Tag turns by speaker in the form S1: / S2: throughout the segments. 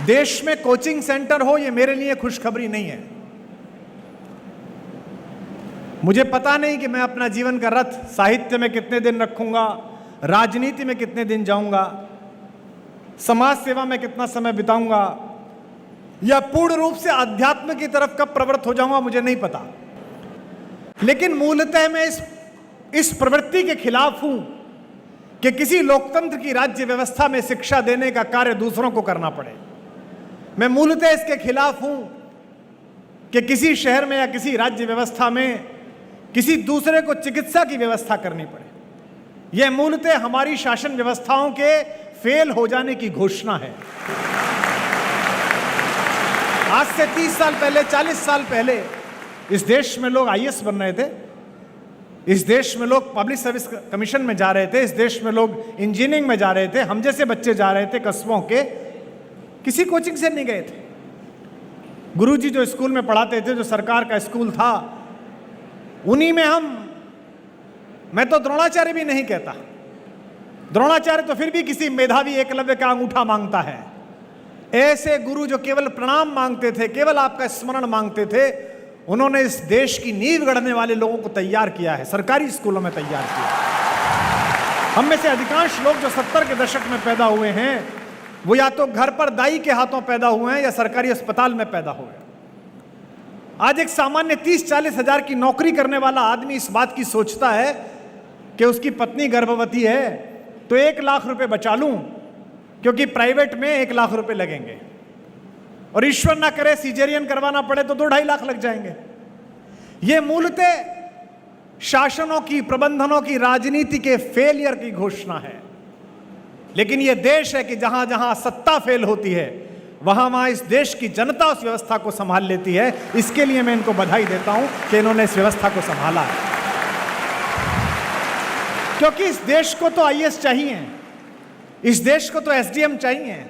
S1: देश में coaching centre हो, ये मेरे लिए खुशखबरी नहीं है। मुझे पता नहीं कि मैं अपना जीवन का रथ साहित्य में कितने दिन रखूंगा, राजनीति में कितने दिन जाऊंगा, समाज सेवा में कितना समय बिताऊंगा, या पूर्ण रूप से अध्यात्म की तरफ कब प्रवृत्त हो जाऊंगा, मुझे नहीं पता। लेकिन मूलतः मैं इस प्रवृत्ति के खिलाफ हूं कि किसी लोकतंत्र की राज्य व्यवस्था में शिक्षा देने का कार्य दूसरों को करना पड़े। मैं मूलतः इसके खिलाफ हूं कि किसी शहर में या किसी राज्य व्यवस्था में किसी दूसरे को चिकित्सा की व्यवस्था करनी पड़े। यह मूलतः हमारी शासन व्यवस्थाओं के फेल हो जाने की घोषणा है। आज से 30 साल पहले, 40 साल पहले इस देश में लोग आईएएस बन रहे थे, इस देश में लोग पब्लिक सर्विस कमीशन में जा रहे थे, इस देश में लोग इंजीनियरिंग में जा रहे थे, हम जैसे बच्चे जा रहे थे कस्बों के, किसी कोचिंग से नहीं गए थे। गुरुजी जो स्कूल में पढ़ाते थे, जो सरकार का स्कूल था, उन्हीं में मैं तो द्रोणाचार्य भी नहीं कहता, द्रोणाचार्य तो फिर भी किसी मेधावी एकलव्य का अंगूठा मांगता है। ऐसे गुरु जो केवल प्रणाम मांगते थे, केवल आपका स्मरण मांगते थे, उन्होंने इस देश की नींव गढ़ने वाले लोगों को तैयार किया है, सरकारी स्कूलों में तैयार किया। हम में से अधिकांश लोग जो 70 के दशक में पैदा हुए हैं, वो या तो घर पर दाई के हाथों पैदा हुए हैं या सरकारी अस्पताल में पैदा हुए। आज एक सामान्य 30-40 हजार की नौकरी करने वाला आदमी इस बात की सोचता है कि उसकी पत्नी गर्भवती है तो 1 लाख रुपए बचा लूं, क्योंकि प्राइवेट में 1 लाख रुपए लगेंगे, और ईश्वर ना करे सीजेरियन करवाना पड़े तो 2-2.5 लाख लग जाएंगे। यह मूलतः शासनों की, प्रबंधनों की, राजनीति के फेलियर की घोषणा है। लेकिन यह देश है कि जहां जहां सत्ता फेल होती है, वहां वहां इस देश की जनता उस व्यवस्था को संभाल लेती है। इसके लिए मैं इनको बधाई देता हूं कि इन्होंने इस व्यवस्था को संभाला है, क्योंकि इस देश को तो आईएएस चाहिए, इस देश को तो एसडीएम चाहिए,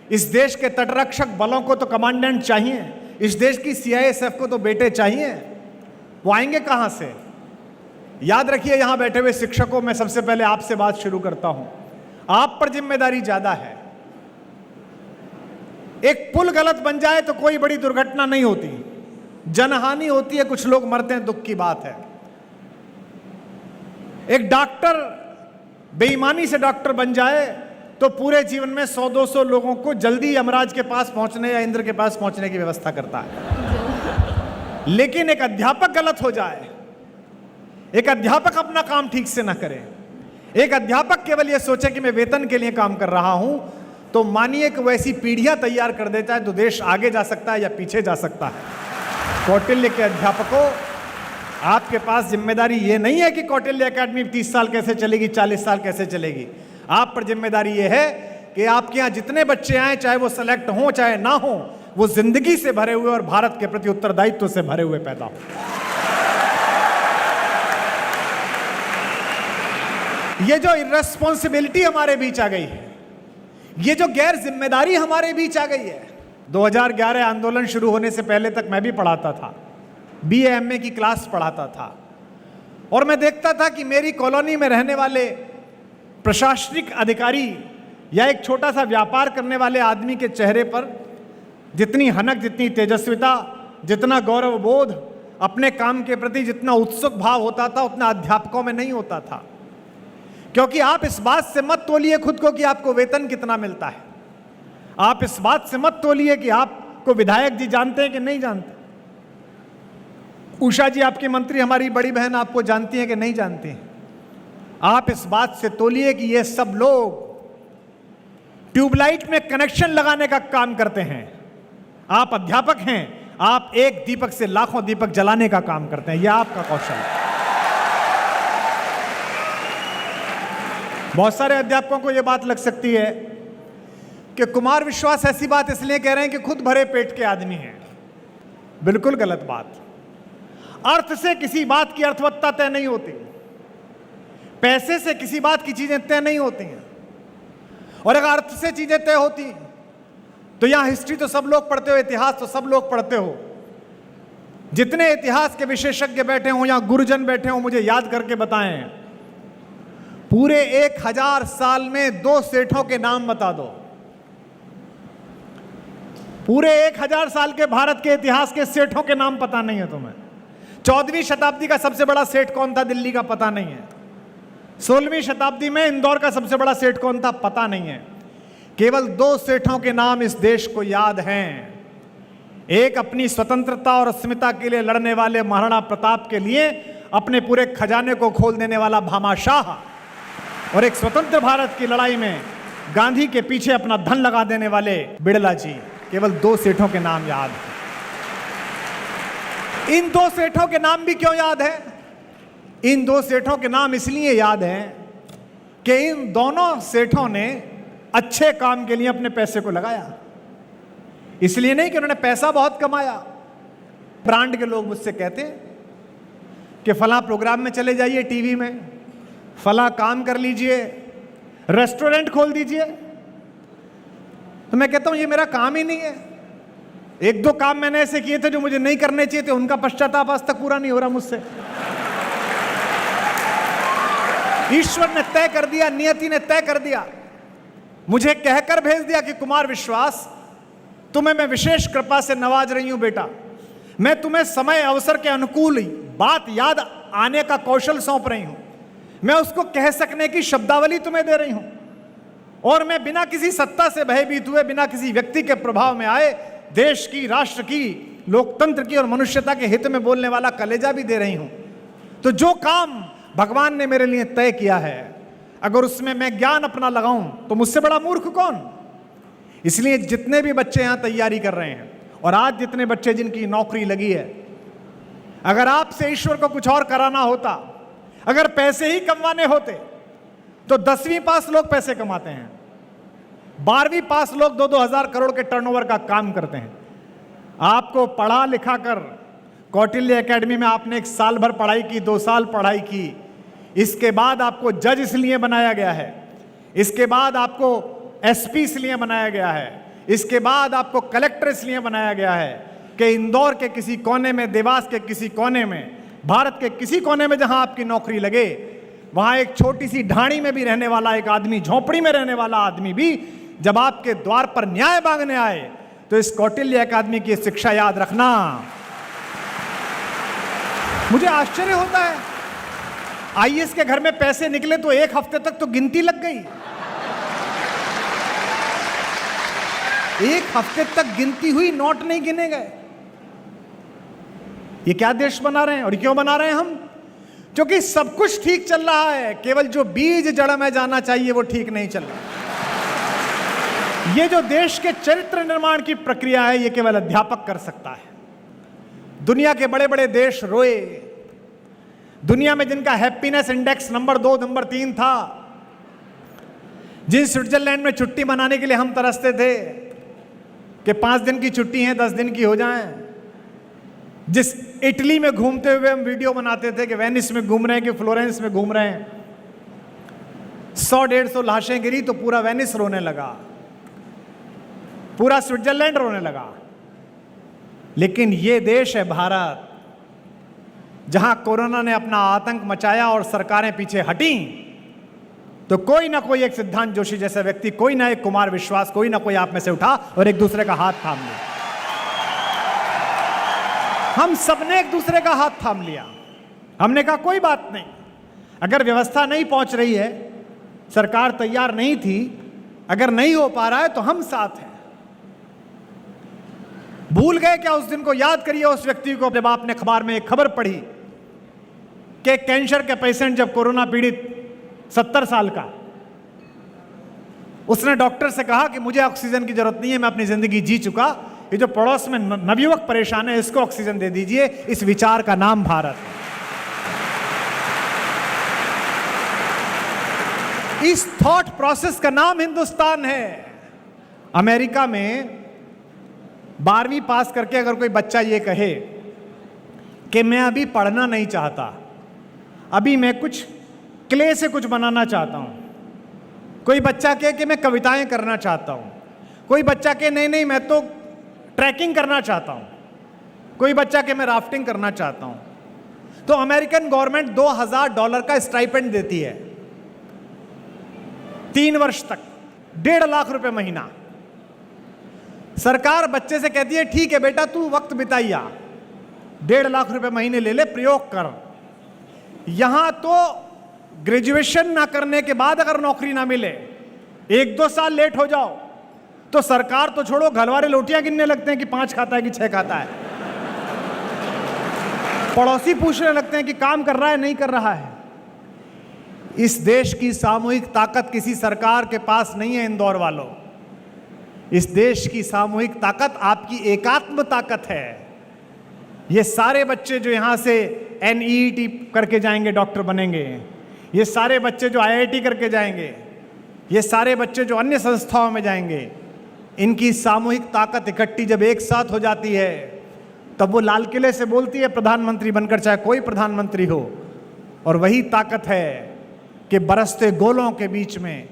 S1: इस देश के तटरक्षक बलों को तो कमांडेंट चाहिए, इस देश की सीआईएसएफ को तो बेटे चाहिए। वो आएंगे कहां से? याद रखिए, यहां बैठे हुए शिक्षकों, मैं सबसे पहले आपसे बात शुरू करता हूं। आप पर जिम्मेदारी ज्यादा है। एक पुल गलत बन जाए तो कोई बड़ी दुर्घटना नहीं होती, जनहानि होती है, कुछ लोग मरते हैं, दुख की बात है। एक डॉक्टर बेईमानी से डॉक्टर बन जाए तो पूरे जीवन में 100-200 लोगों को जल्दी यमराज के पास पहुंचने या इंद्र के पास पहुंचने की व्यवस्था करता है। लेकिन एक अध्यापक गलत हो जाए, एक अध्यापक अपना काम ठीक से ना करे, एक अध्यापक केवल यह सोचे कि मैं वेतन के लिए काम कर रहा हूं, तो मानिए कि वैसी पीढ़ियां तैयार कर देता है तो देश आगे जा सकता है या पीछे जा सकता है। कौटिल्य के अध्यापकों, आपके पास जिम्मेदारी यह नहीं है कि कौटिल्य एकेडमी 30 साल कैसे चलेगी, 40 साल कैसे चलेगी। आप पर जिम्मेदारी यह है कि आपके यहां जितने बच्चे आए, चाहे वो सेलेक्ट हों चाहे ना हो, वो जिंदगी से भरे हुए और भारत के प्रति उत्तरदायित्व से भरे हुए पैदा हो। ये जो इर्रेस्पॉन्सिबिलिटी हमारे बीच आ गई है, ये जो गैर जिम्मेदारी हमारे बीच आ गई है। 2011 आंदोलन शुरू होने से पहले तक मैं भी पढ़ाता था, बीए एमए की क्लास पढ़ाता था, और मैं देखता था कि मेरी कॉलोनी में रहने वाले प्रशासनिक अधिकारी या एक छोटा सा व्यापार करने वाले आदमी के चेहरे पर जितनी हनक, जितनी तेजस्विता, जितना गौरव बोध, अपने काम के प्रति जितना उत्सुक भाव होता था, उतना अध्यापकों में नहीं होता था। क्योंकि आप इस बात से मत तोलिए खुद को कि आपको वेतन कितना मिलता है, आप इस बात से मत तोलिए कि आपको विधायक जी जानते हैं कि नहीं जानते, उषा जी आपकी मंत्री, हमारी बड़ी बहन आपको जानती हैं कि नहीं जानती हैं। आप इस बात से तोलिए कि ये सब लोग ट्यूबलाइट में कनेक्शन लगाने का काम करते हैं। आप अध्यापक हैं, आप एक दीपक से लाखों दीपक जलाने का काम करते हैं, यह आपका कौशल है। बहुत सारे अध्यापकों को यह बात लग सकती है कि कुमार विश्वास ऐसी बात इसलिए कह रहे हैं कि खुद भरे पेट के आदमी हैं। बिल्कुल गलत बात। अर्थ से किसी बात की अर्थवत्ता तय नहीं होती, पैसे से किसी बात की चीजें तय नहीं होती हैं। और अगर अर्थ से चीजें तय होती तो यहां हिस्ट्री तो सब लोग पढ़ते हो, इतिहास तो सब लोग पढ़ते हो। जितने इतिहास के विशेषज्ञ बैठे हों या गुरुजन बैठे हों, मुझे याद करके बताएं, पूरे 1000 साल में 2 सेठों के नाम बता दो। पूरे 1000 साल के भारत के इतिहास के सेठों के नाम पता नहीं है तुम्हें। 14वीं शताब्दी का सबसे बड़ा सेठ कौन था दिल्ली का, पता नहीं है। 16वीं शताब्दी में इंदौर का सबसे बड़ा सेठ कौन था, पता नहीं है। केवल 2 सेठों के नाम इस देश को याद हैं। एक अपनी स्वतंत्रता और अस्मिता के लिए लड़ने वाले महाराणा प्रताप के लिए अपने पूरे खजाने को खोल देने वाला भामाशाह, और एक स्वतंत्र भारत की लड़ाई में गांधी के पीछे अपना धन लगा देने वाले बिड़ला जी। केवल 2 सेठों के नाम याद हैं। इन 2 सेठों के नाम भी क्यों याद है? इन 2 सेठों के नाम इसलिए याद हैं कि इन दोनों सेठों ने अच्छे काम के लिए अपने पैसे को लगाया। इसलिए नहीं कि उन्होंने पैसा बहुत कमाया। ब्रांड के लोग मुझसे कहते हैं कि फला प्रोग्राम में चले जाइए, टीवी में फला काम कर लीजिए, रेस्टोरेंट खोल दीजिए। तो मैं कहता हूं ये मेरा काम ही नहीं है। 1-2 काम मैंने ऐसे किए थे जो मुझे नहीं करने चाहिए थे, उनका पश्चाताप आज तक पूरा नहीं हो रहा मुझसे। ईश्वर ने तय कर दिया, नियति ने तय कर दिया, मुझे कहकर भेज दिया कि कुमार विश्वास, तुम्हें मैं विशेष कृपा से नवाज रही हूं बेटा। मैं तुम्हें समय अवसर के अनुकूल बात याद आने का कौशल सौंप रही हूं। मैं उसको कह सकने की शब्दावली तुम्हें दे रही हूं, और मैं बिना किसी सत्ता से भयभीत हुए, बिना किसी व्यक्ति के प्रभाव में आए, देश की, राष्ट्र की, लोकतंत्र की और मनुष्यता के हित में बोलने वाला कलेजा भी दे रही हूं। तो जो काम भगवान ने मेरे लिए तय किया है, अगर उसमें मैं ज्ञान अपना लगाऊं तो मुझसे बड़ा मूर्ख कौन। इसलिए जितने भी बच्चे यहां तैयारी कर रहे हैं, और आज जितने बच्चे जिनकी नौकरी लगी है, अगर आपसे ईश्वर को कुछ और कराना होता, अगर पैसे ही कमाने होते, तो 10वीं पास लोग पैसे कमाते हैं, 12वीं पास लोग 2-2 हजार करोड़ के टर्नओवर का काम करते हैं। आपको पढ़ा लिखा कर कौटिल्य एकेडमी में आपने 1 साल भर पढ़ाई की, 2 साल पढ़ाई की, इसके बाद आपको जज इसलिए बनाया गया है, इसके बाद आपको एसपी इसलिए बनाया गया है, इसके बाद आपको कलेक्टर इसलिए बनाया गया है कि इंदौर के किसी कोने में, देवास के किसी कोने में, भारत के किसी कोने में जहां आपकी नौकरी लगे, वहां एक छोटी सी ढाणी में भी रहने वाला एक आदमी, झोपड़ी में रहने वाला आदमी भी जब आपके द्वार पर न्याय मांगने आए, तो इस कौटिल्य अकादमी की शिक्षा याद रखना। मुझे आश्चर्य होता है, आईएएस के घर में पैसे निकले तो 1 हफ्ते तक तो गिनती लग गई। 1 हफ्ते तक गिनती हुई, नोट नहीं गिने गए। ये क्या देश बना रहे हैं, और क्यों बना रहे हैं हम? क्योंकि सब कुछ ठीक चल रहा है, केवल जो बीज जड़ में जाना चाहिए वो ठीक नहीं चल रहा। ये जो देश के चरित्र निर्माण की प्रक्रिया है, ये केवल अध्यापक कर सकता है। दुनिया के बड़े बड़े देश रोए, दुनिया में जिनका हैप्पीनेस इंडेक्स नंबर 2, नंबर 3 था, जिन स्विट्जरलैंड में छुट्टी मनाने के लिए हम तरसते थे कि 5 दिन की छुट्टी है, 10 दिन की हो जाएं, जिस इटली में घूमते हुए हम वीडियो बनाते थे कि वेनिस में घूम रहे हैं कि फ्लोरेंस में घूम रहे हैं, 100-150 लाशें गिरी तो पूरा वेनिस रोने लगा, पूरा स्विट्जरलैंड रोने लगा। लेकिन ये देश है भारत, जहां कोरोना ने अपना आतंक मचाया और सरकारें पीछे हटी, तो कोई ना कोई एक सिद्धांत जोशी जैसा व्यक्ति, कोई ना एक कुमार विश्वास, कोई ना कोई आप में से उठा और एक दूसरे का हाथ थाम लिया। हम सबने एक दूसरे का हाथ थाम लिया। हमने कहा कोई बात नहीं, अगर व्यवस्था नहीं पहुंच रही है, सरकार तैयार नहीं थी, अगर नहीं हो पा रहा है तो हम साथ हैं। भूल गए क्या उस दिन को? याद करिए उस व्यक्ति को, जब आपने अखबार में एक खबर पढ़ी कि कैंसर के पेशेंट, जब कोरोना पीड़ित 70 साल का, उसने डॉक्टर से कहा कि मुझे ऑक्सीजन की जरूरत नहीं है, मैं अपनी जिंदगी जी चुका, ये जो पड़ोस में नवयुवक परेशान है इसको ऑक्सीजन दे दीजिए। इस विचार का नाम भारत है। इस थॉट प्रोसेस का नाम हिंदुस्तान है। अमेरिका में 12वीं पास करके अगर कोई बच्चा ये कहे कि मैं अभी पढ़ना नहीं चाहता, अभी मैं कुछ क्ले से कुछ बनाना चाहता हूं, कोई बच्चा कहे कि मैं कविताएं करना चाहता हूं, कोई बच्चा कहे नहीं नहीं मैं तो ट्रैकिंग करना चाहता हूं, कोई बच्चा कहे मैं राफ्टिंग करना चाहता हूं, तो अमेरिकन गवर्नमेंट $2000 का स्टाइपेंड देती है 3 वर्ष तक, 1.5 लाख रुपए महीना। सरकार बच्चे से कहती है ठीक है बेटा तू वक्त बिताइया, 1.5 लाख रुपए महीने ले ले, प्रयोग कर। यहां तो ग्रेजुएशन ना करने के बाद अगर नौकरी ना मिले, 1-2 साल लेट हो जाओ तो सरकार तो छोड़ो, घरवाले लोटियां गिनने लगते हैं कि 5 खाता है कि 6 खाता है। पड़ोसी पूछने लगते हैं कि काम कर रहा है नहीं कर रहा है। इस देश की सामूहिक ताकत किसी सरकार के पास नहीं है इंदौर वालों। इस देश की सामूहिक ताकत आपकी एकात्म ताकत है। ये सारे बच्चे जो यहां से NEET करके जाएंगे डॉक्टर बनेंगे, ये सारे बच्चे जो IIT करके जाएंगे, ये सारे बच्चे जो अन्य संस्थाओं में जाएंगे, इनकी सामूहिक ताकत इकट्ठी जब एक साथ हो जाती है तब वो लाल किले से बोलती है प्रधानमंत्री बनकर, चाहे कोई प्रधानमंत्री हो। और वही ताकत है कि बरसते गोलों के बीच में,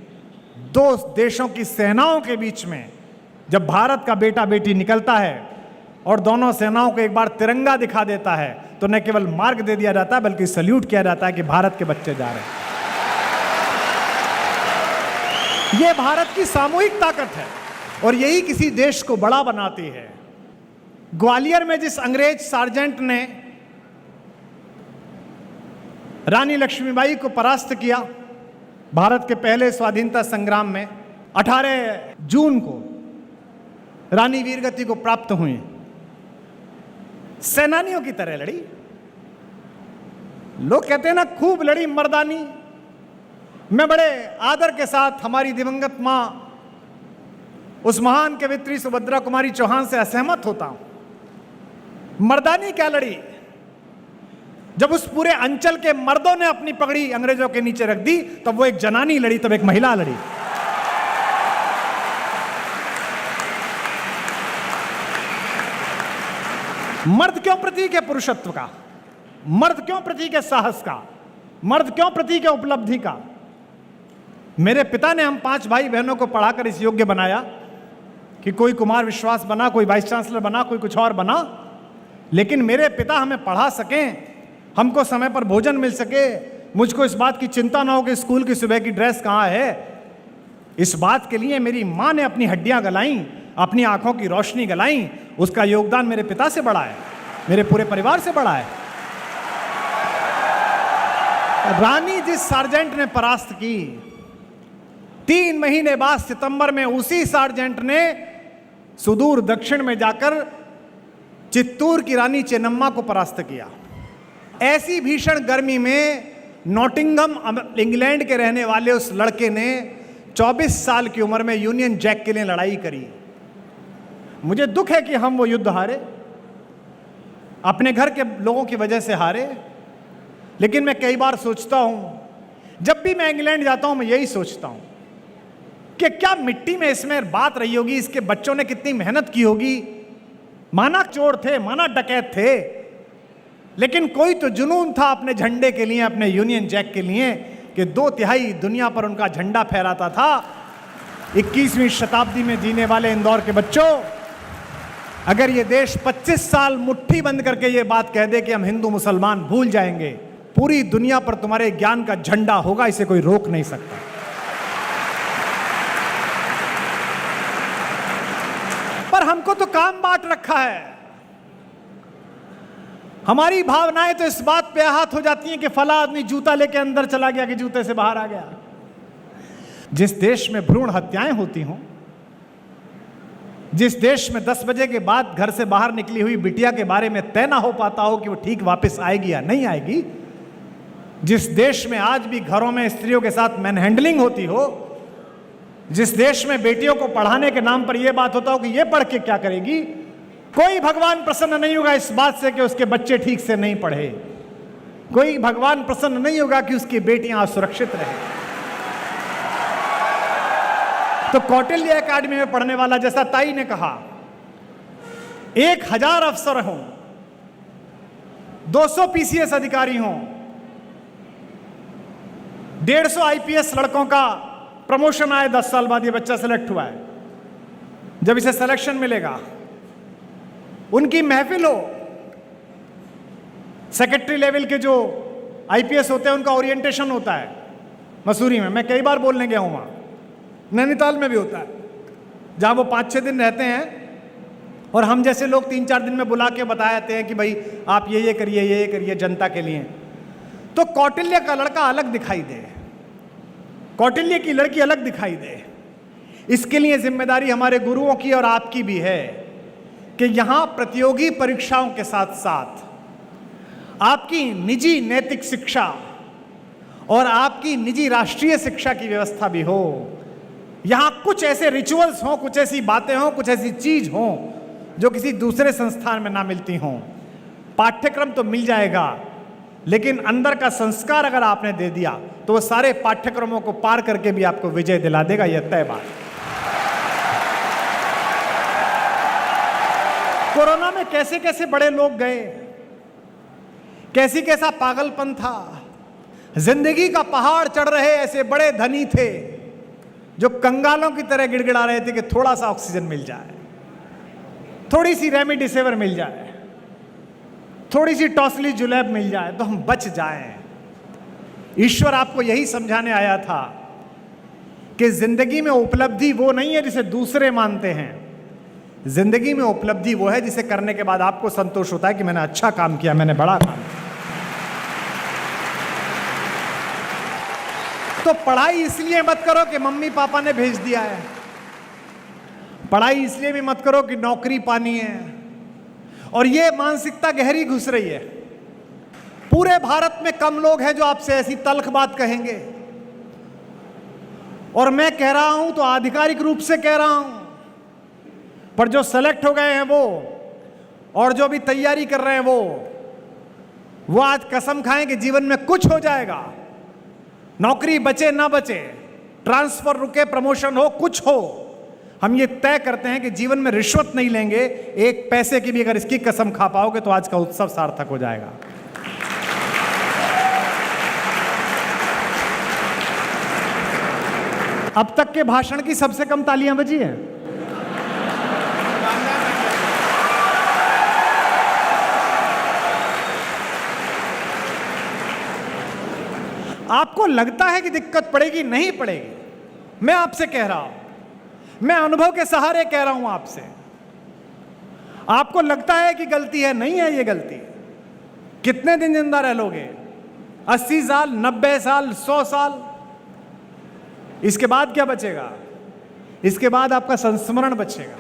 S1: 2 देशों की सेनाओं के बीच में जब भारत का बेटा बेटी निकलता है और दोनों सेनाओं को एक बार तिरंगा दिखा देता है तो न केवल मार्ग दे दिया जाता है बल्कि सल्यूट किया जाता है कि भारत के बच्चे जा रहे हैं। यह भारत की सामूहिक ताकत है और यही किसी देश को बड़ा बनाती है। ग्वालियर में जिस अंग्रेज सार्जेंट ने रानी लक्ष्मीबाई को परास्त किया भारत के पहले स्वाधीनता संग्राम में, 18 जून को रानी वीरगति को प्राप्त हुई। सेनानियों की तरह लड़ी। लोग कहते हैं ना खूब लड़ी मर्दानी। मैं बड़े आदर के साथ हमारी दिवंगत मां उस महान कवियत्री सुभद्रा कुमारी चौहान से असहमत होता हूं। मर्दानी क्या लड़ी? जब उस पूरे अंचल के मर्दों ने अपनी पगड़ी अंग्रेजों के नीचे रख दी तब वो एक जनानी लड़ी, तब एक महिला लड़ी। मर्द क्यों प्रतीक है पुरुषत्व का? मर्द क्यों प्रतीक है साहस का? मर्द क्यों प्रतीक है उपलब्धि का? मेरे पिता ने हम 5 भाई बहनों को पढ़ाकर इस योग्य बनाया कि कोई कुमार विश्वास बना, कोई वाइस चांसलर बना, कोई कुछ और बना। लेकिन मेरे पिता हमें पढ़ा सकें, हमको समय पर भोजन मिल सके, मुझको इस बात की चिंता ना हो कि स्कूल की सुबह की ड्रेस कहाँ है। इस बात के लिए मेरी माँ ने अपनी हड्डियां गलाईं, अपनी आंखों की रोशनी गलाई। उसका योगदान मेरे पिता से बड़ा है, मेरे पूरे परिवार से बड़ा है। रानी जिस सार्जेंट ने परास्त की, 3 महीने बाद सितंबर में उसी सार्जेंट ने सुदूर दक्षिण में जाकर चित्तूर की रानी चेन्नम्मा को परास्त किया। ऐसी भीषण गर्मी में नॉटिंघम इंग्लैंड के रहने वाले उस लड़के ने 24 साल की उम्र में यूनियन जैक के लिए लड़ाई करी। मुझे दुख है कि हम वो युद्ध हारे, अपने घर के लोगों की वजह से हारे। लेकिन मैं कई बार सोचता हूं, जब भी मैं इंग्लैंड जाता हूं मैं यही सोचता हूं कि क्या मिट्टी में इसमें बात रही होगी, इसके बच्चों ने कितनी मेहनत की होगी। माना चोर थे, माना डकैत थे, लेकिन कोई तो जुनून था अपने झंडे के लिए, अपने यूनियन जैक के लिए, कि 2/3 दुनिया पर उनका झंडा फहराता था। 21वीं शताब्दी में जीने वाले इंदौर के बच्चों, अगर ये देश 25 साल मुट्ठी बंद करके ये बात कह दे कि हम हिंदू मुसलमान भूल जाएंगे, पूरी दुनिया पर तुम्हारे ज्ञान का झंडा होगा, इसे कोई रोक नहीं सकता। पर हमको तो काम बांट रखा है। हमारी भावनाएं तो इस बात पे आहत हो जाती हैं कि फला आदमी जूता लेके अंदर चला गया कि जूते से बाहर आ गया। जिस देश में भ्रूण हत्याएं होती हों, जिस देश में 10 बजे के बाद घर से बाहर निकली हुई बिटिया के बारे में तय ना हो पाता हो कि वो ठीक वापस आएगी या नहीं आएगी, जिस देश में आज भी घरों में स्त्रियों के साथ मैनहैंडलिंग होती हो, जिस देश में बेटियों को पढ़ाने के नाम पर यह बात होता हो कि ये पढ़ के क्या करेगी, कोई भगवान प्रसन्न नहीं होगा इस बात से कि उसके बच्चे ठीक से नहीं पढ़े। कोई भगवान प्रसन्न नहीं होगा कि उसकी बेटियां असुरक्षित रहे। तो कौटिल्य एकेडमी में पढ़ने वाला, जैसा ताई ने कहा, 1000 अफसर हों, 200 PCS अधिकारी हों, 150 IPS लड़कों का प्रमोशन आए 10 साल बाद, ये बच्चा सेलेक्ट हुआ है, जब इसे सिलेक्शन मिलेगा, उनकी महफिल हो, सेक्रेटरी लेवल के जो IPS होते हैं उनका ओरिएंटेशन होता है मसूरी में। मैं कई बार बोलने गया हूं वहां, नैनीताल में भी होता है, जहां वो 5-6 दिन रहते हैं और हम जैसे लोग 3-4 दिन में बुला के बता जाते हैं कि भाई आप ये करिए, ये करिए जनता के लिए। तो कौटिल्य का लड़का अलग दिखाई दे, कौटिल्य की लड़की अलग दिखाई दे। इसके लिए जिम्मेदारी हमारे गुरुओं की और आपकी भी है कि यहां प्रतियोगी परीक्षाओं के साथ साथ आपकी निजी नैतिक शिक्षा और आपकी निजी राष्ट्रीय शिक्षा की व्यवस्था भी हो। यहां कुछ ऐसे रिचुअल्स हों, कुछ ऐसी बातें हों, कुछ ऐसी चीज हों जो किसी दूसरे संस्थान में ना मिलती हों। पाठ्यक्रम तो मिल जाएगा, लेकिन अंदर का संस्कार अगर आपने दे दिया तो वो सारे पाठ्यक्रमों को पार करके भी आपको विजय दिला देगा, यह तय बात। कोरोना में कैसे कैसे बड़े लोग गए, कैसी कैसा पागलपन था। जिंदगी का पहाड़ चढ़ रहे ऐसे बड़े धनी थे जो कंगालों की तरह गिड़गिड़ा रहे थे कि थोड़ा सा ऑक्सीजन मिल जाए, थोड़ी सी रेमडेसिविर मिल जाए, थोड़ी सी टॉसली जुलैब मिल जाए तो हम बच जाएं। ईश्वर आपको यही समझाने आया था कि जिंदगी में उपलब्धि वो नहीं है जिसे दूसरे मानते हैं, जिंदगी में उपलब्धि वो है जिसे करने के बाद आपको संतोष होता है कि मैंने अच्छा काम किया, मैंने बड़ा काम किया। तो पढ़ाई इसलिए मत करो कि मम्मी पापा ने भेज दिया है, पढ़ाई इसलिए भी मत करो कि नौकरी पानी है। और ये मानसिकता गहरी घुस रही है। पूरे भारत में कम लोग हैं जो आपसे ऐसी तल्ख बात कहेंगे, और मैं कह रहा हूं तो आधिकारिक रूप से कह रहा हूं, पर जो सेलेक्ट हो गए हैं वो और जो भी तैयारी कर रहे हैं वो आज कसम खाएं कि जीवन में कुछ हो जाएगा। नौकरी बचे ना बचे, ट्रांसफर रुके, प्रमोशन हो, कुछ हो, हम ये तय करते हैं कि जीवन में रिश्वत नहीं लेंगे। एक पैसे की भी अगर इसकी कसम खा पाओगे तो आज का उत्सव सार्थक हो जाएगा। अब तक के भाषण की सबसे कम तालियां बजी हैं। आपको लगता है कि दिक्कत पड़ेगी, नहीं पड़ेगी। मैं आपसे कह रहा हूं, मैं अनुभव के सहारे कह रहा हूं आपसे। आपको लगता है कि गलती है, नहीं है ये गलती। कितने दिन जिंदा रह लोगे? 80 साल, 90 साल, 100 साल? इसके बाद क्या बचेगा? इसके बाद आपका संस्मरण बचेगा।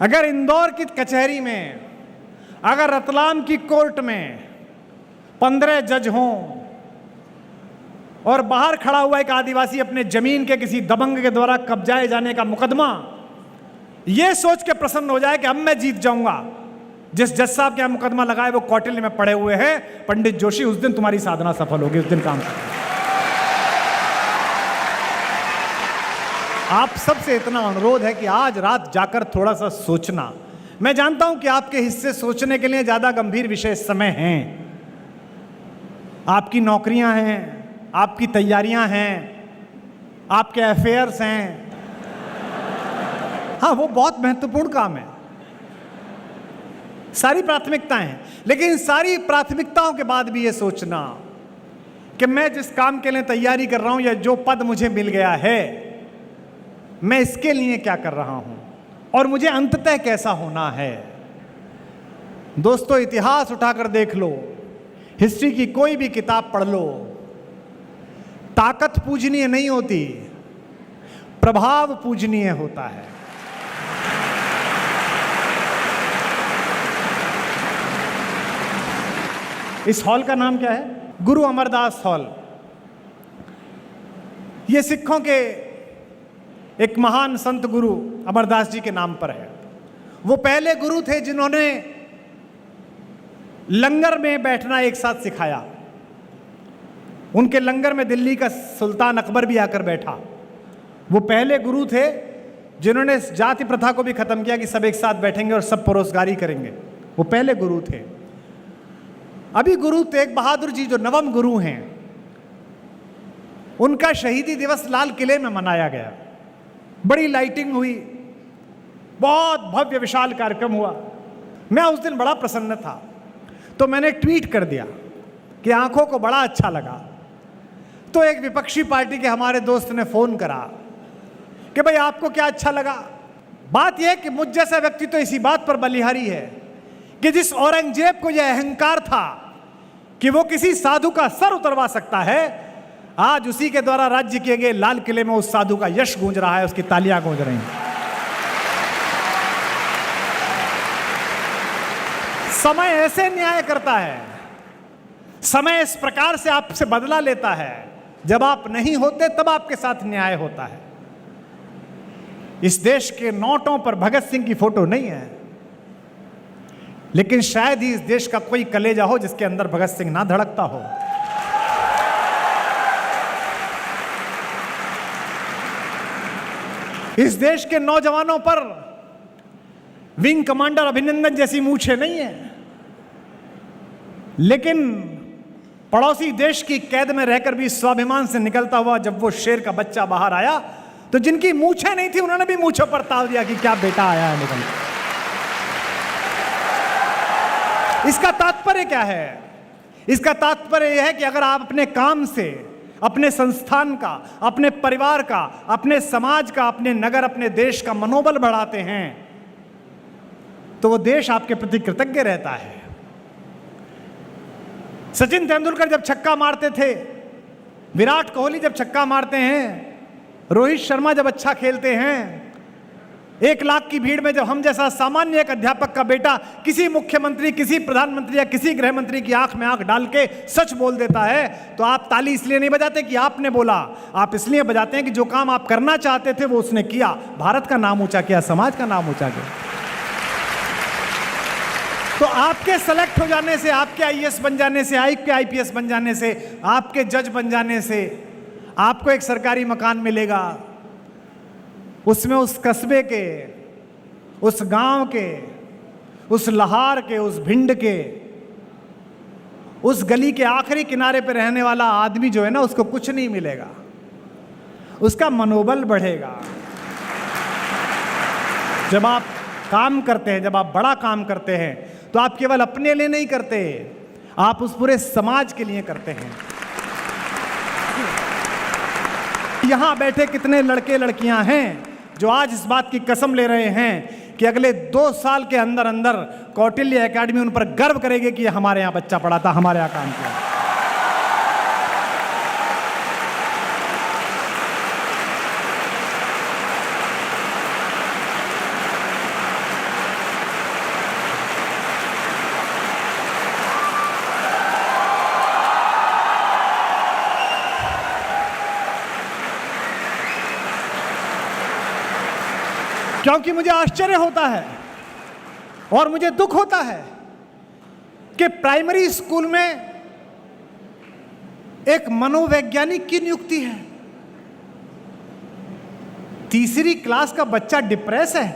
S1: अगर इंदौर की कचहरी में, अगर रतलाम की कोर्ट में 15 जज हों और बाहर खड़ा हुआ एक आदिवासी अपने जमीन के किसी दबंग के द्वारा कब्जाए जाने का मुकदमा यह सोच के प्रसन्न हो जाए कि अब मैं जीत जाऊंगा, जिस जज साहब के यहां मुकदमा लगाए वो कौटिल्य में पड़े हुए हैं, पंडित जोशी, उस दिन तुम्हारी साधना सफल होगी, उस दिन काम करें। आप सबसे इतना अनुरोध है कि आज रात जाकर थोड़ा सा सोचना। मैं जानता हूं कि आपके हिस्से सोचने के लिए ज्यादा गंभीर विषय समय हैं, आपकी नौकरियां हैं, आपकी तैयारियां हैं, आपके अफेयर्स हैं। हाँ, वो बहुत महत्वपूर्ण काम है, सारी प्राथमिकताएं हैं, लेकिन सारी प्राथमिकताओं के बाद भी ये सोचना कि मैं जिस काम के लिए तैयारी कर रहा हूं या जो पद मुझे मिल गया है, मैं इसके लिए क्या कर रहा हूं और मुझे अंततः कैसा होना है। दोस्तों, इतिहास उठाकर देख लो, हिस्ट्री की कोई भी किताब पढ़ लो, ताकत पूजनीय नहीं होती, प्रभाव पूजनीय होता है। इस हॉल का नाम क्या है? गुरु अमरदास हॉल। यह सिखों के एक महान संत गुरु अमरदास जी के नाम पर है। वो पहले गुरु थे जिन्होंने लंगर में बैठना एक साथ सिखाया। उनके लंगर में दिल्ली का सुल्तान अकबर भी आकर बैठा। वो पहले गुरु थे जिन्होंने जाति प्रथा को भी खत्म किया कि सब एक साथ बैठेंगे और सब परोसगारी करेंगे। वो पहले गुरु थे। अभी गुरु तेग बहादुर जी जो नवम गुरु हैं, उनका शहीदी दिवस लाल किले में मनाया गया। बड़ी लाइटिंग हुई, बहुत भव्य विशाल कार्यक्रम हुआ। मैं उस दिन बड़ा प्रसन्न था, तो मैंने ट्वीट कर दिया कि आंखों को बड़ा अच्छा लगा। तो एक विपक्षी पार्टी के हमारे दोस्त ने फोन करा कि भाई आपको क्या अच्छा लगा? बात यह कि मुझ जैसा व्यक्ति तो इसी बात पर बलिहारी है कि जिस औरंगजेब को यह अहंकार था कि वो किसी साधु का सर उतरवा सकता है, आज उसी के द्वारा राज्य किए गए लाल किले में उस साधु का यश गूंज रहा है, उसकी तालियां गूंज रही हैं। समय ऐसे न्याय करता है, समय इस प्रकार से आपसे बदला लेता है, जब आप नहीं होते तब आपके साथ न्याय होता है। इस देश के नोटों पर भगत सिंह की फोटो नहीं है, लेकिन शायद ही इस देश का कोई कलेजा हो जिसके अंदर भगत सिंह ना धड़कता हो। इस देश के नौजवानों पर विंग कमांडर अभिनंदन जैसी मूछें नहीं है, लेकिन पड़ोसी देश की कैद में रहकर भी स्वाभिमान से निकलता हुआ जब वो शेर का बच्चा बाहर आया, तो जिनकी मूछें नहीं थी उन्होंने भी मूछों पर ताव दिया कि क्या बेटा आया है निकल। इसका तात्पर्य क्या है? इसका तात्पर्य यह है कि अगर आप अपने काम से, अपने संस्थान का, अपने परिवार का, अपने समाज का, अपने नगर, अपने देश का मनोबल बढ़ाते हैं, तो वो देश आपके प्रति कृतज्ञ रहता है। सचिन तेंदुलकर जब छक्का मारते थे, विराट कोहली जब छक्का मारते हैं, रोहित शर्मा जब अच्छा खेलते हैं, 1 लाख की भीड़ में जब हम जैसा सामान्य एक अध्यापक का बेटा किसी मुख्यमंत्री, किसी प्रधानमंत्री या किसी गृह मंत्री की आंख में आंख डाल के सच बोल देता है, तो आप ताली इसलिए नहीं बजाते कि आपने बोला, आप इसलिए बजाते हैं कि जो काम आप करना चाहते थे वो उसने किया, भारत का नाम ऊंचा किया, समाज का नाम ऊंचा किया। तो आपके सेलेक्ट हो जाने से, आपके आईएएस बन जाने से, आपके आईपीएस बन जाने से, आपके जज बन जाने से आपको एक सरकारी मकान मिलेगा, उसमें उस कस्बे के, उस गांव के, उस लहार के, उस भिंड के, उस गली के आखिरी किनारे पर रहने वाला आदमी जो है ना, उसको कुछ नहीं मिलेगा, उसका मनोबल बढ़ेगा। जब आप काम करते हैं, जब आप बड़ा काम करते हैं, तो आप केवल अपने लिए नहीं करते, आप उस पूरे समाज के लिए करते हैं। यहां बैठे कितने लड़के लड़कियां हैं जो आज इस बात की कसम ले रहे हैं कि अगले 2 साल के अंदर अंदर कौटिल्य एकेडमी उन पर गर्व करेगी कि हमारे यहां बच्चा पढ़ा था, हमारे यहां काम किया। क्योंकि मुझे आश्चर्य होता है और मुझे दुख होता है कि प्राइमरी स्कूल में एक मनोवैज्ञानिक की नियुक्ति है, 3री क्लास का बच्चा डिप्रेस है।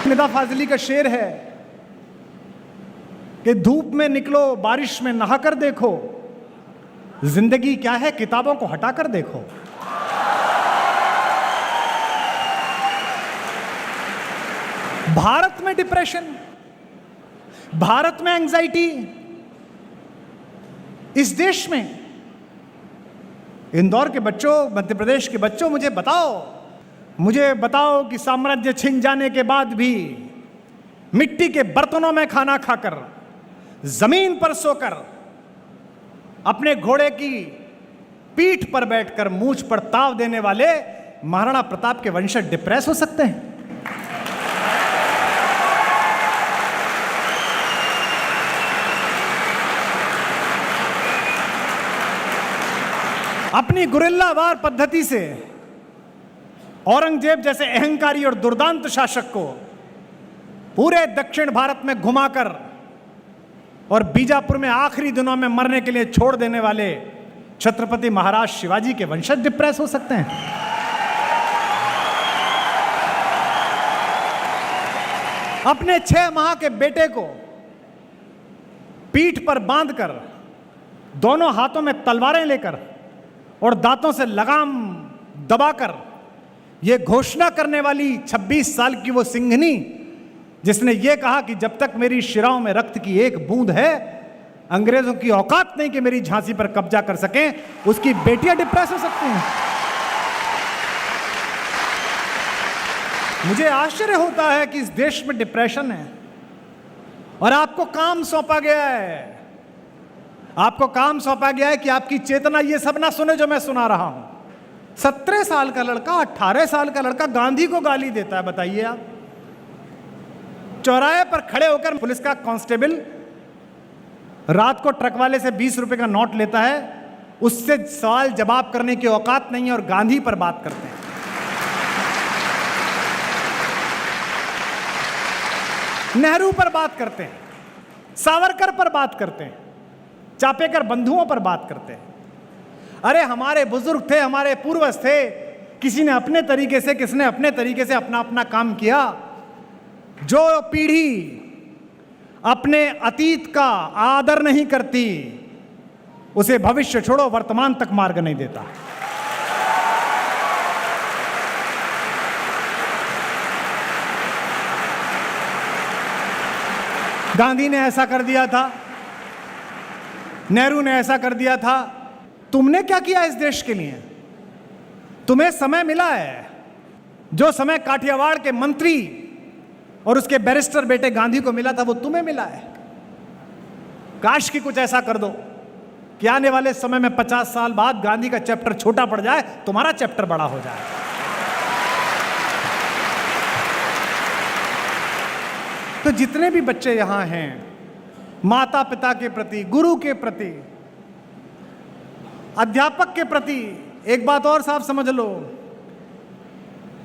S1: निदा फाजली का शेर है कि धूप में निकलो, बारिश में नहाकर देखो, जिंदगी क्या है किताबों को हटाकर देखो। भारत में डिप्रेशन, भारत में एंजाइटी, इस देश में, इंदौर के बच्चों, मध्य प्रदेश के बच्चों, मुझे बताओ कि साम्राज्य छिन जाने के बाद भी मिट्टी के बर्तनों में खाना खाकर, जमीन पर सोकर, अपने घोड़े की पीठ पर बैठकर मूंछ पर ताव देने वाले महाराणा प्रताप के वंशज डिप्रेस हो सकते हैं? अपनी गुरिल्ला वार पद्धति से औरंगजेब जैसे अहंकारी और दुर्दांत शासक को पूरे दक्षिण भारत में घुमाकर और बीजापुर में आखिरी दिनों में मरने के लिए छोड़ देने वाले छत्रपति महाराज शिवाजी के वंशज डिप्रेस हो सकते हैं? अपने 6 माह के बेटे को पीठ पर बांधकर, दोनों हाथों में तलवारें लेकर और दांतों से लगाम दबाकर यह घोषणा करने वाली 26 साल की वो सिंघनी जिसने ये कहा कि जब तक मेरी शिराओं में रक्त की एक बूंद है, अंग्रेजों की औकात नहीं कि मेरी झांसी पर कब्जा कर सकें, उसकी बेटियां डिप्रेस हो सकती हैं। मुझे आश्चर्य होता है कि इस देश में डिप्रेशन है और आपको काम सौंपा गया है, आपको काम सौंपा गया है कि आपकी चेतना ये सब ना सुने जो मैं सुना रहा हूं। 17 साल का लड़का, 18 साल का लड़का गांधी को गाली देता है। बताइए आप, चौराहे पर खड़े होकर पुलिस का कांस्टेबल रात को ट्रक वाले से 20 रुपए का नोट लेता है, उससे सवाल जवाब करने की औकात नहीं है और गांधी पर बात करते हैं। नेहरू पर बात करते हैं, सावरकर पर बात करते हैं, चापेकर बंधुओं पर बात करते हैं। अरे हमारे बुजुर्ग थे, हमारे पूर्वज थे, किसी ने अपने तरीके से, किसने अपने तरीके से अपना अपना काम किया। जो पीढ़ी अपने अतीत का आदर नहीं करती उसे भविष्य छोड़ो वर्तमान तक मार्ग नहीं देता। गांधी ने ऐसा कर दिया था, नेहरू ने ऐसा कर दिया था। तुमने क्या किया इस देश के लिए? तुम्हें समय मिला है, जो समय काठियावाड़ के मंत्री और उसके बैरिस्टर बेटे गांधी को मिला था वो तुम्हें मिला है। काश कि कुछ ऐसा कर दो कि आने वाले समय में 50 साल बाद गांधी का चैप्टर छोटा पड़ जाए, तुम्हारा चैप्टर बड़ा हो जाए। तो जितने भी बच्चे यहां हैं, माता पिता के प्रति, गुरु के प्रति, अध्यापक के प्रति एक बात और साफ समझ लो,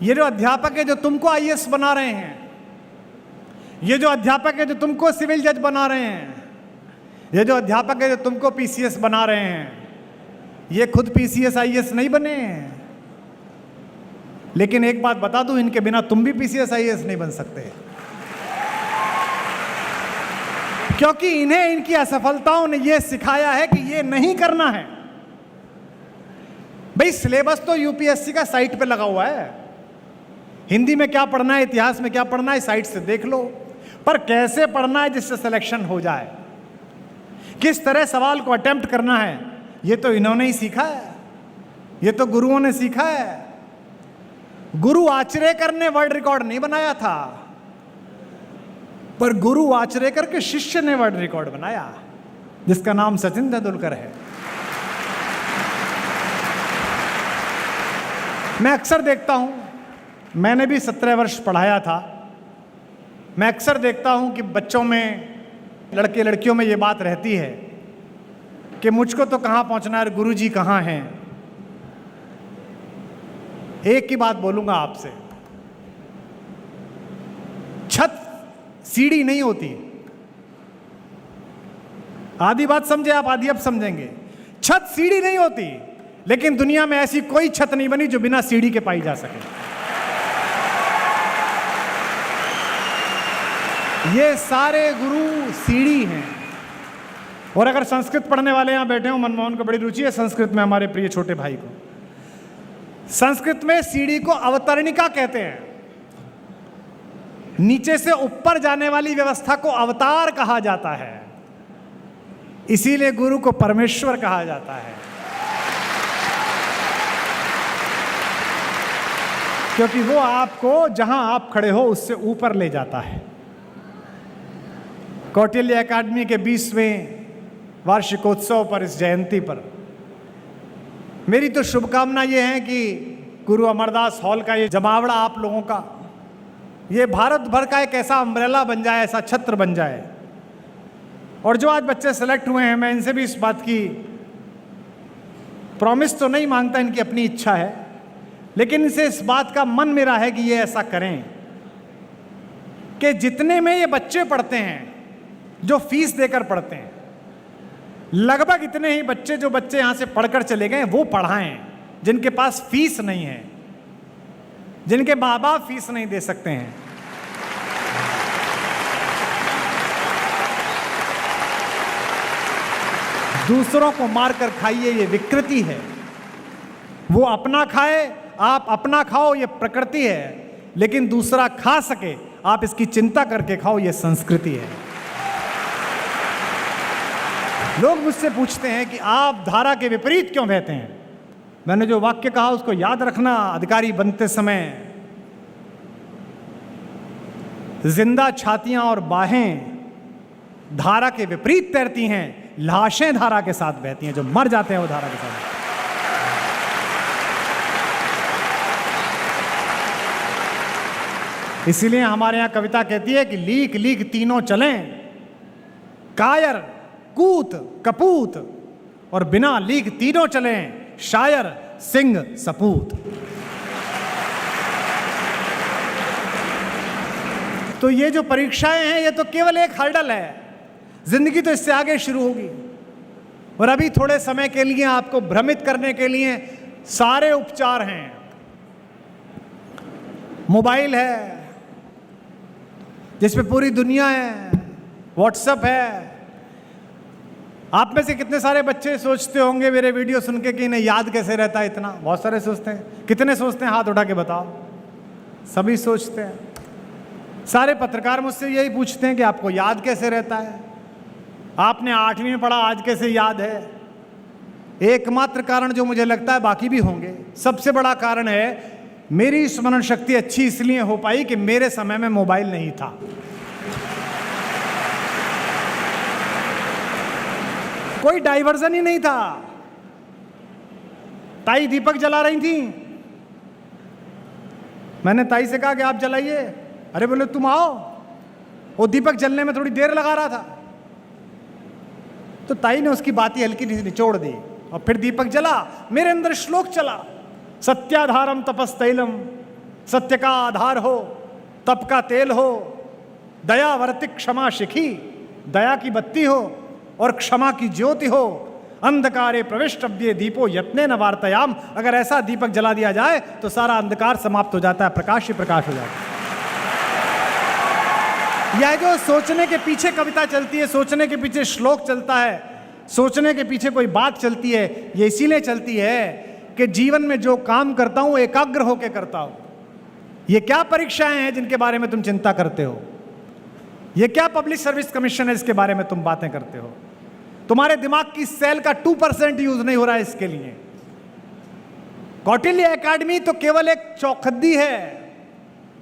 S1: ये जो अध्यापक है जो तुमको आईएएस बना रहे हैं, ये जो अध्यापक है जो तुमको सिविल जज बना रहे हैं, ये जो अध्यापक है जो तुमको पीसीएस बना रहे हैं, ये खुद पीसीएस आईएएस नहीं बने हैं। लेकिन एक बात बता दूं, इनके बिना तुम भी पीसीएस आईएएस नहीं बन सकते, क्योंकि इन्हें इनकी असफलताओं ने यह सिखाया है कि यह नहीं करना है। भाई सिलेबस तो यूपीएससी का साइट पे लगा हुआ है, हिंदी में क्या पढ़ना है, इतिहास में क्या पढ़ना है, साइट से देख लो। पर कैसे पढ़ना है जिससे सिलेक्शन हो जाए, किस तरह सवाल को अटेम्प्ट करना है, ये तो इन्होंने ही सीखा है, ये तो गुरुओं ने सीखा है। गुरु आचरेकर ने वर्ल्ड रिकॉर्ड नहीं बनाया था, पर गुरु आचरेकर के शिष्य ने वर्ल्ड रिकॉर्ड बनाया, जिसका नाम सचिन तेंदुलकर है। मैं अक्सर देखता हूं, मैंने भी 17 वर्ष पढ़ाया था, मैं अक्सर देखता हूं कि बच्चों में, लड़के लड़कियों में ये बात रहती है कि मुझको तो कहाँ पहुंचना है, गुरुजी कहाँ हैं। एक ही बात बोलूंगा आपसे, छत सीढ़ी नहीं होती। आधी बात समझे आप, आधी अब समझेंगे। छत सीढ़ी नहीं होती, लेकिन दुनिया में ऐसी कोई छत नहीं बनी जो बिना सीढ़ी के पाई जा सके। ये सारे गुरु सीढ़ी हैं। और अगर संस्कृत पढ़ने वाले यहां बैठे हो, मनमोहन को बड़ी रुचि है संस्कृत में, हमारे प्रिय छोटे भाई को, संस्कृत में सीढ़ी को अवतरणिका कहते हैं। नीचे से ऊपर जाने वाली व्यवस्था को अवतार कहा जाता है, इसीलिए गुरु को परमेश्वर कहा जाता है, क्योंकि वो आपको जहां आप खड़े हो उससे ऊपर ले जाता है। कौटिल्य अकादमी के 20वें वार्षिकोत्सव पर, इस जयंती पर मेरी तो शुभकामना ये है कि गुरु अमरदास हॉल का ये जमावड़ा आप लोगों का, ये भारत भर का एक ऐसा अम्ब्रेला बन जाए, ऐसा छत्र बन जाए। और जो आज बच्चे सेलेक्ट हुए हैं, मैं इनसे भी इस बात की प्रॉमिस तो नहीं मांगता, इनकी अपनी इच्छा है, लेकिन इनसे इस बात का मन मेरा है कि ये ऐसा करें कि जितने में ये बच्चे पढ़ते हैं, जो फीस देकर पढ़ते हैं, लगभग इतने ही बच्चे, जो बच्चे यहां से पढ़कर चले गए, वो पढ़ाएं जिनके पास फीस नहीं है, जिनके माँ बाप फीस नहीं दे सकते हैं। दूसरों को मारकर खाइए, ये विकृति है। वो अपना खाए, आप अपना खाओ, ये प्रकृति है, लेकिन दूसरा खा सके आप इसकी चिंता करके खाओ, ये संस्कृति है। लोग मुझसे पूछते हैं कि आप धारा के विपरीत क्यों बहते हैं। मैंने जो वाक्य कहा उसको याद रखना, अधिकारी बनते समय जिंदा छातियां और बाहें धारा के विपरीत तैरती हैं, लाशें धारा के साथ बहती हैं, जो मर जाते हैं वो धारा के साथ। इसीलिए हमारे यहां कविता कहती है कि लीक लीक तीनों चलें, कायर कूत कपूत, और बिना लीक तीनों चलें, शायर सिंह सपूत। तो ये जो परीक्षाएं हैं ये तो केवल एक हर्डल है, जिंदगी तो इससे आगे शुरू होगी। और अभी थोड़े समय के लिए आपको भ्रमित करने के लिए सारे उपचार हैं। मोबाइल है जिसपे पूरी दुनिया है, व्हाट्सएप है। आप में से कितने सारे बच्चे सोचते होंगे मेरे वीडियो सुन के कि इन्हें याद कैसे रहता है इतना? बहुत सारे सोचते हैं। कितने सोचते हैं? हाथ उठा के बताओ। सभी सोचते हैं। सारे पत्रकार मुझसे यही पूछते हैं कि आपको याद कैसे रहता है, आपने 8वीं में पढ़ा, आज कैसे याद है? एकमात्र कारण जो मुझे लगता है, बाकी भी होंगे, सबसे बड़ा कारण है मेरी स्मरण शक्ति अच्छी इसलिए हो पाई कि मेरे समय में मोबाइल नहीं था। कोई डाइवर्जन ही नहीं था। ताई दीपक जला रही थी, मैंने ताई से कहा कि आप जलाइए। अरे बोले तुम आओ। वो दीपक जलने में थोड़ी देर लगा रहा था, तो ताई ने उसकी बात ही हल्की निचोड़ दी और फिर दीपक जला। मेरे अंदर श्लोक चला, सत्याधारम तपस्तैलम, सत्य का आधार हो, तप का तेल हो, दया वर्ति क्षमा शिखी, दया की बत्ती हो और क्षमा की ज्योति हो, अंधकारे प्रविष्टव्ये दीपो यत्ने न वार्तायाम। अगर ऐसा दीपक जला दिया जाए तो सारा अंधकार समाप्त हो जाता है, प्रकाश ही प्रकाश हो जाता है। यह जो सोचने के पीछे कविता चलती है, सोचने के पीछे श्लोक चलता है, सोचने के पीछे कोई बात चलती है, ये इसीलिए चलती है कि जीवन में जो काम करता हूं एकाग्र होकर करता हूं। ये क्या परीक्षाएं हैं जिनके बारे में तुम चिंता करते हो? ये क्या पब्लिक सर्विस कमीशन है जिसके बारे में तुम बातें करते हो? तुम्हारे दिमाग की सेल का 2% यूज नहीं हो रहा है इसके लिए। कौटिल्य एकेडमी तो केवल एक चौखद्दी है,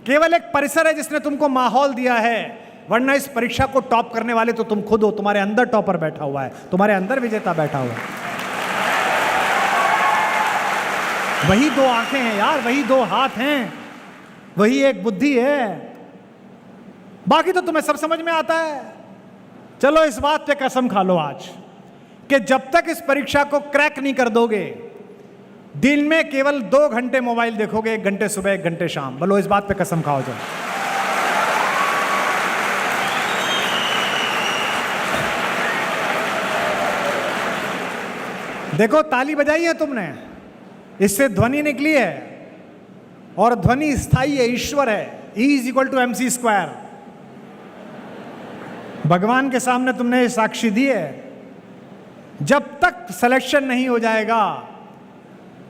S1: केवल एक परिसर है जिसने तुमको माहौल दिया है, वरना इस परीक्षा को टॉप करने वाले तो तुम खुद हो। तुम्हारे अंदर टॉपर बैठा हुआ है, तुम्हारे अंदर विजेता बैठा हुआ है। वही 2 आंखें हैं यार, वही 2 हाथ हैं, वही एक बुद्धि है। बाकी तो तुम्हें सब समझ में आता है। चलो इस बात पे कसम खा लो आज कि जब तक इस परीक्षा को क्रैक नहीं कर दोगे, दिन में केवल 2 घंटे मोबाइल देखोगे, 1 घंटे सुबह 1 घंटे शाम। बोलो इस बात पे कसम खाओ। चलो देखो, ताली बजाई है तुमने, इससे ध्वनि निकली है और ध्वनि स्थायी है, ईश्वर है। E = mc²। भगवान के सामने तुमने ये साक्षी दी है। जब तक सिलेक्शन नहीं हो जाएगा,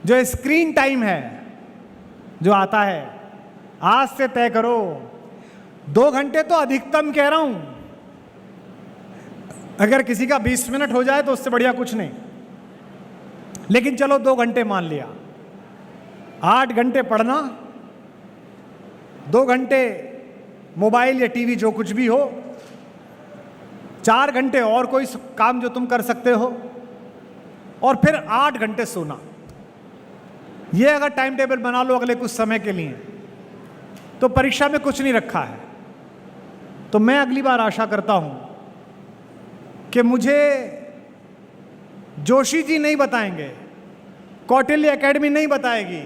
S1: जो स्क्रीन टाइम है जो आता है, आज से तय करो 2 घंटे तो अधिकतम कह रहा हूं। अगर किसी का 20 मिनट हो जाए तो उससे बढ़िया कुछ नहीं, लेकिन चलो 2 घंटे मान लिया। 8 घंटे पढ़ना, 2 घंटे मोबाइल या टीवी जो कुछ भी हो, 4 घंटे और कोई काम जो तुम कर सकते हो, और फिर 8 घंटे सोना। ये अगर टाइम टेबल बना लो अगले कुछ समय के लिए, तो परीक्षा में कुछ नहीं रखा है। तो मैं अगली बार आशा करता हूं कि मुझे जोशी जी नहीं बताएंगे, कौटिल्य एकेडमी नहीं बताएगी,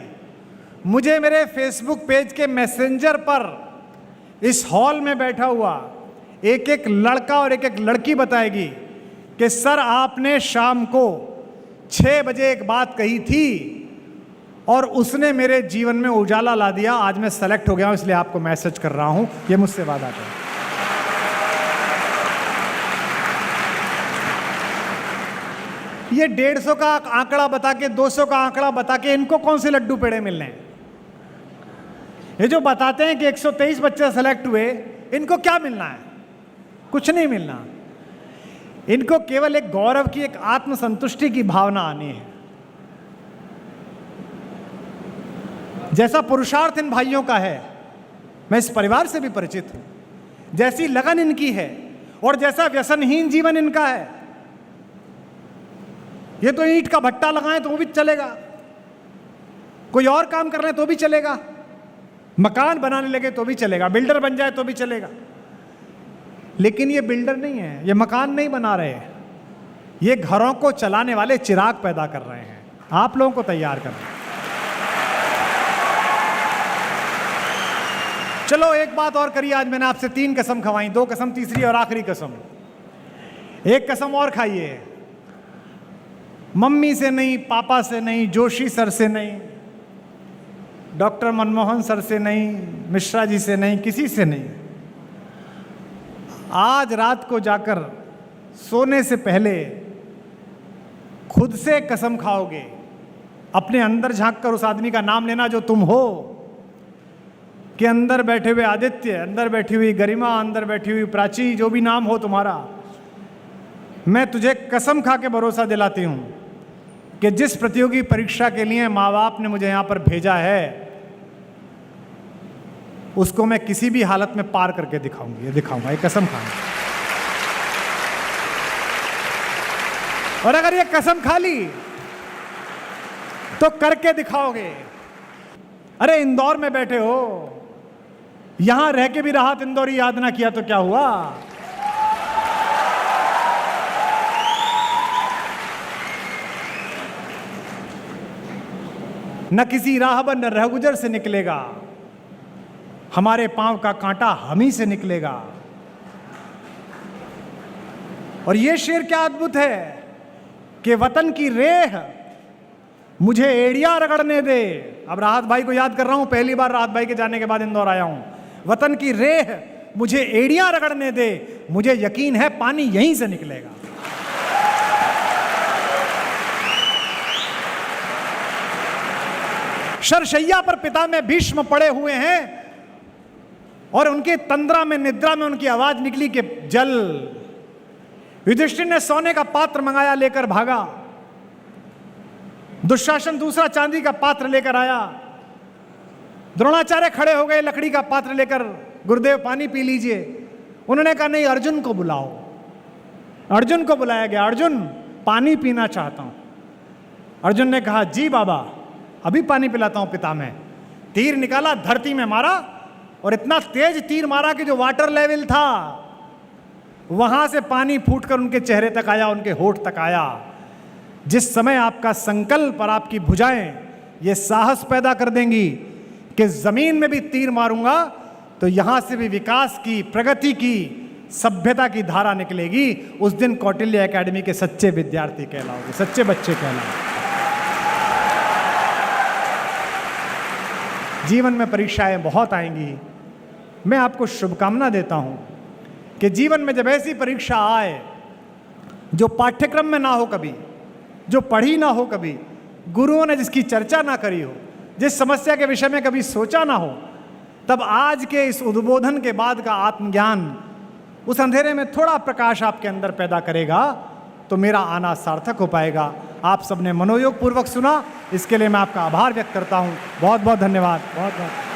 S1: मुझे मेरे फेसबुक पेज के मैसेंजर पर इस हॉल में बैठा हुआ एक एक लड़का और एक एक लड़की बताएगी कि सर आपने शाम को 6 बजे एक बात कही थी और उसने मेरे जीवन में उजाला ला दिया। आज मैं सेलेक्ट हो गया हूं, इसलिए आपको मैसेज कर रहा हूं। ये मुझसे वादा करें। ये 150 का आंकड़ा बता के, 200 का आंकड़ा बता के इनको कौन से लड्डू पेड़े मिलने हैं? ये जो बताते हैं कि 123 बच्चे सेलेक्ट हुए, इनको क्या मिलना है? कुछ नहीं मिलना। इनको केवल एक गौरव की, एक आत्मसंतुष्टि की भावना आनी है। जैसा पुरुषार्थ इन भाइयों का है, मैं इस परिवार से भी परिचित हूं। जैसी लगन इनकी है और जैसा व्यसनहीन जीवन इनका है। ये तो ईंट का भट्टा लगाएं तो वो भी चलेगा, कोई और काम कर रहे हैं तो भी चलेगा, मकान बनाने लगे तो भी चलेगा, बिल्डर बन जाए तो भी चलेगा। लेकिन ये बिल्डर नहीं है, ये मकान नहीं बना रहे हैं, ये घरों को चलाने वाले चिराग पैदा कर रहे हैं, आप लोगों को तैयार कर रहे हैं। चलो एक बात और करिए, आज मैंने आपसे 3 कसम खवाई, 2 कसम, तीसरी और आखिरी कसम। एक कसम और खाइए, मम्मी से नहीं, पापा से नहीं, जोशी सर से नहीं, डॉक्टर मनमोहन सर से नहीं, मिश्रा जी से नहीं, किसी से नहीं। आज रात को जाकर सोने से पहले खुद से कसम खाओगे, अपने अंदर झांक कर उस आदमी का नाम लेना जो तुम हो, कि अंदर बैठे हुए आदित्य, अंदर बैठी हुई गरिमा, अंदर बैठी हुई प्राची, जो भी नाम हो तुम्हारा, मैं तुझे कसम खा के भरोसा दिलाती हूं कि जिस प्रतियोगी परीक्षा के लिए माँ बाप ने मुझे यहां पर भेजा है उसको मैं किसी भी हालत में पार करके दिखाऊंगी, ये दिखाऊंगा, ये कसम खाऊंगा। और अगर ये कसम खा ली तो करके दिखाओगे। अरे इंदौर में बैठे हो, यहां रह के भी राहत इंदौरी याद ना किया तो क्या हुआ? न किसी राहबर न रहगुजर से निकलेगा, हमारे पांव का कांटा हम ही से निकलेगा। और ये शेर क्या अद्भुत है कि वतन की रेह मुझे एड़ियां रगड़ने दे। अब राहत भाई को याद कर रहा हूं, पहली बार राहत भाई के जाने के बाद इंदौर आया हूं। वतन की रेह मुझे एड़ियां रगड़ने दे, मुझे यकीन है पानी यहीं से निकलेगा। शरशैया पर पिता में भीष्म पड़े हुए हैं और उनकी तंद्रा में, निद्रा में उनकी आवाज निकली कि जल। युधिष्ठिर ने सोने का पात्र मंगाया, लेकर भागा। दुशासन दूसरा चांदी का पात्र लेकर आया। द्रोणाचार्य खड़े हो गए लकड़ी का पात्र लेकर, गुरुदेव पानी पी लीजिए। उन्होंने कहा नहीं, अर्जुन को बुलाओ। अर्जुन को बुलाया गया, अर्जुन पानी पीना चाहता हूं। अर्जुन ने कहा जी बाबा, अभी पानी पिलाता हूं पिता में। तीर निकाला, धरती में मारा और इतना तेज तीर मारा कि जो वाटर लेवल था वहां से पानी फूटकर उनके चेहरे तक आया, उनके होठ तक आया। जिस समय आपका संकल्प और आपकी भुजाएं ये साहस पैदा कर देंगी कि जमीन में भी तीर मारूंगा तो यहां से भी विकास की, प्रगति की, सभ्यता की धारा निकलेगी। उस दिन कौटिल्य एकेडमी के सच्चे विद्यार्थी कहलाओगे, सच्चे बच्चे कहलाओगे। जीवन में परीक्षाएं बहुत आएंगी। मैं आपको शुभकामना देता हूं कि जीवन में जब ऐसी परीक्षा आए जो पाठ्यक्रम में ना हो कभी, जो पढ़ी ना हो कभी, गुरुओं ने जिसकी चर्चा ना करी हो, जिस समस्या के विषय में कभी सोचा ना हो, तब आज के इस उद्बोधन के बाद का आत्मज्ञान उस अंधेरे में थोड़ा प्रकाश आपके अंदर पैदा करेगा, तो मेरा आना सार्थक हो पाएगा। आप सबने मनोयोग पूर्वक सुना, इसके लिए मैं आपका आभार व्यक्त करता हूं। बहुत बहुत धन्यवाद, बहुत बहुत।